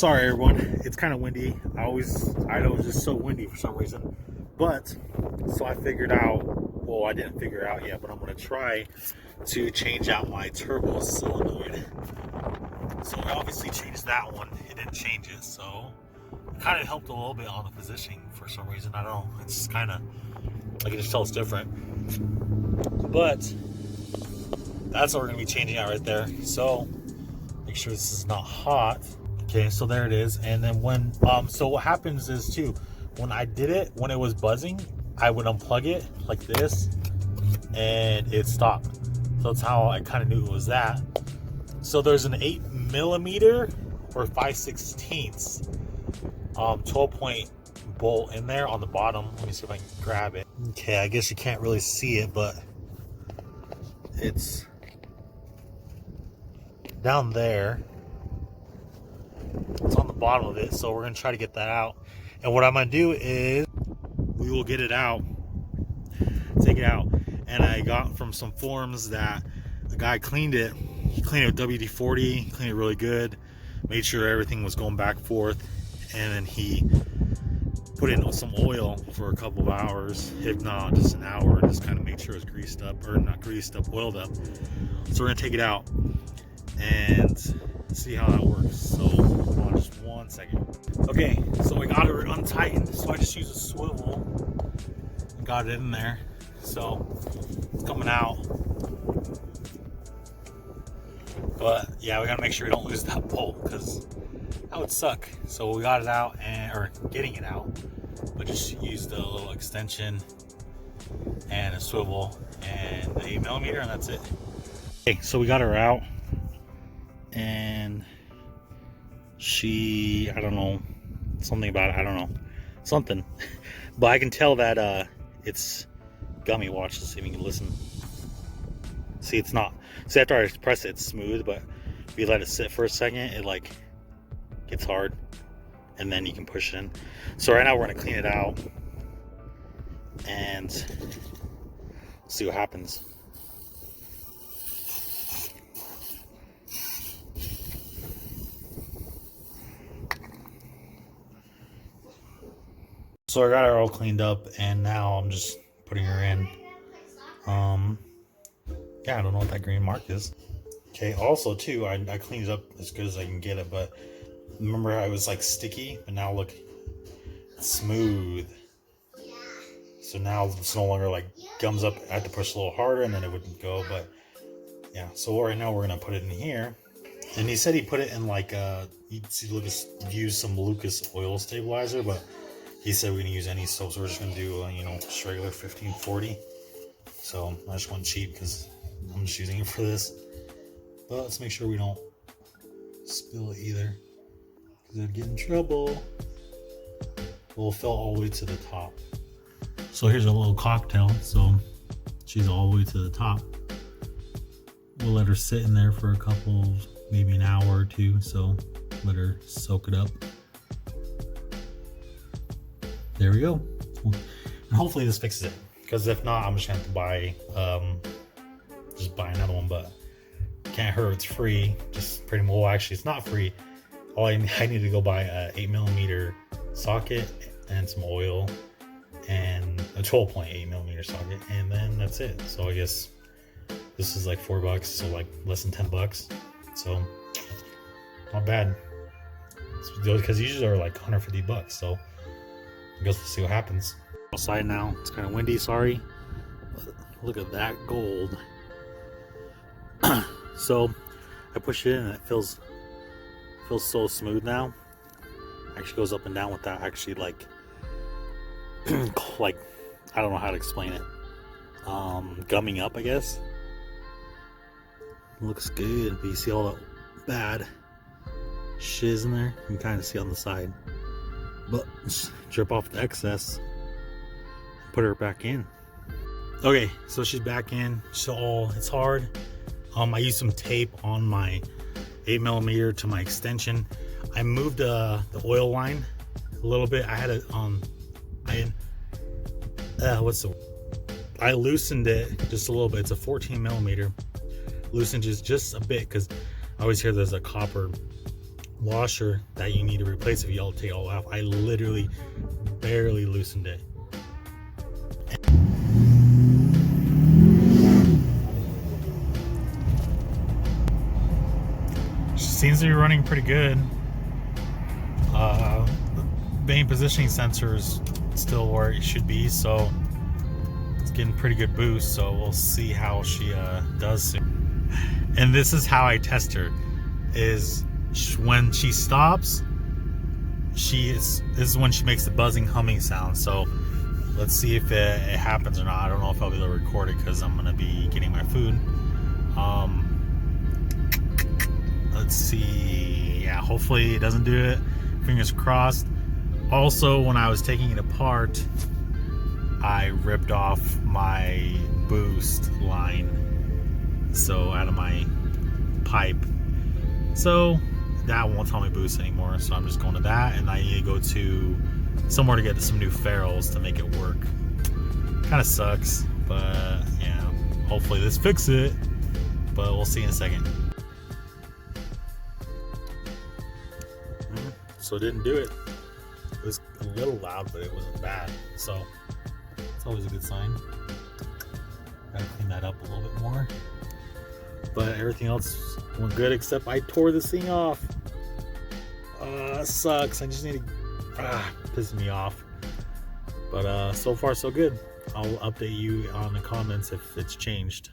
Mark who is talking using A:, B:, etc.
A: Sorry everyone, it's kind of windy. I know it's just so windy for some reason. But, so I figured out, well, I didn't figure out yet, but I'm going to try to change out my turbo solenoid. So we obviously changed that one. It didn't change it, so it kind of helped a little bit on the positioning for some reason. I don't know, it's kind of, I can just tell it's different. But, that's what we're going to be changing out right there. So, make sure this is not hot. Okay, so there it is. And then when, so what happens is too, when I did it, when it was buzzing, I would unplug it like this and it stopped. So that's how I kind of knew it was that. So there's an 8mm or 5/16 12-point bolt in there on the bottom. Let me see if I can grab it. Okay, I guess you can't really see it, but it's down there. It's on the bottom of it, so we're gonna try to get that out. And what I'm gonna do is we will get it out, take it out. And I got from some forums that the guy cleaned it. He cleaned it with WD-40, cleaned it really good, made sure everything was going back and forth, and then he put in some oil for a couple of hours, if not just an hour, and just kind of make sure it's greased up, or not greased up, oiled up. So we're gonna take it out and see how that works. So hold on just 1 second. Okay, so we got it untightened, so I just used a swivel and got it in there. So it's coming out. But yeah, we gotta make sure we don't lose that bolt because that would suck. So we got it out, or getting it out, but just used a little extension and a swivel and the 8mm, and that's it. Okay, so we got her out, and she, I don't know, something about it, I don't know, something. But I can tell that it's gummy. Watch, see if you can listen. See, it's not, see, after I press it, it's smooth, but if you let it sit for a second, it like gets hard, and then you can push it in. So right now we're gonna clean it out and see what happens. So I got her all cleaned up, and now I'm just putting her in. Yeah, I don't know what that green mark is. Okay, also too, I cleaned it up as good as I can get it, but remember how it was like sticky, but now look, it's smooth. So now it's no longer like gums up. I had to push a little harder and then it wouldn't go, but yeah. So right now we're gonna put it in here. And he said he put it in like he'd use some Lucas oil stabilizer, but he said we can use any soap, so we're just gonna do you know, just regular 1540. So I just went cheap because I'm just using it for this. But let's make sure we don't spill it either, because I'd get in trouble. Well, it fell all the way to the top. So here's a little cocktail. So she's all the way to the top. We'll let her sit in there for a couple, maybe an hour or two. So let her soak it up. There we go. And hopefully this fixes it, because if not, I'm just gonna have to buy another one. But can't hurt, it's free. Just pretty much, well, actually it's not free. All I need to go buy a 8mm socket and some oil and a 12-point 8mm socket, and then that's it. So I guess this is like $4, so like less than $10. So not bad, because usually they're like $150. So I guess we'll see what happens. Outside now, it's kind of windy, sorry, but look at that gold. So I push it in and it feels so smooth now. Actually goes up and down with that, actually, like like, I don't know how to explain it, gumming up, I guess. Looks good, but you see all that bad shiz in there? You can kind of see on the side, but just drip off the excess, put her back in. Okay, so she's back in. So it's hard. I used some tape on my 8mm to my extension. I moved the oil line a little bit. I had it on. I loosened it just a little bit. It's a 14mm. Loosened just a bit, because I always hear there's a copper washer that you need to replace if you all take it all off. I literally barely loosened it. Seems to be running pretty good. Vane positioning sensor is still where it should be, so it's getting pretty good boost. So we'll see how she does soon. And this is how I test her: is when she stops, this is when she makes the buzzing, humming sound. So let's see if it happens or not. I don't know if I'll be able to record it because I'm gonna be getting my food. Let's see. Yeah, hopefully it doesn't do it. Fingers crossed. Also, when I was taking it apart, I ripped off my boost line, so out of my pipe. So that won't tell me boost anymore. So I'm just going to that, and I need to go to somewhere to get some new ferrules to make it work. Kind of sucks, but yeah. Hopefully this fixes it. But we'll see in a second. So it didn't do it. It was a little loud, but it wasn't bad. So it's always a good sign. Gotta clean that up a little bit more. But everything else went good except I tore this thing off. Sucks. I just need to piss me off. But so far so good. I'll update you on the comments if it's changed.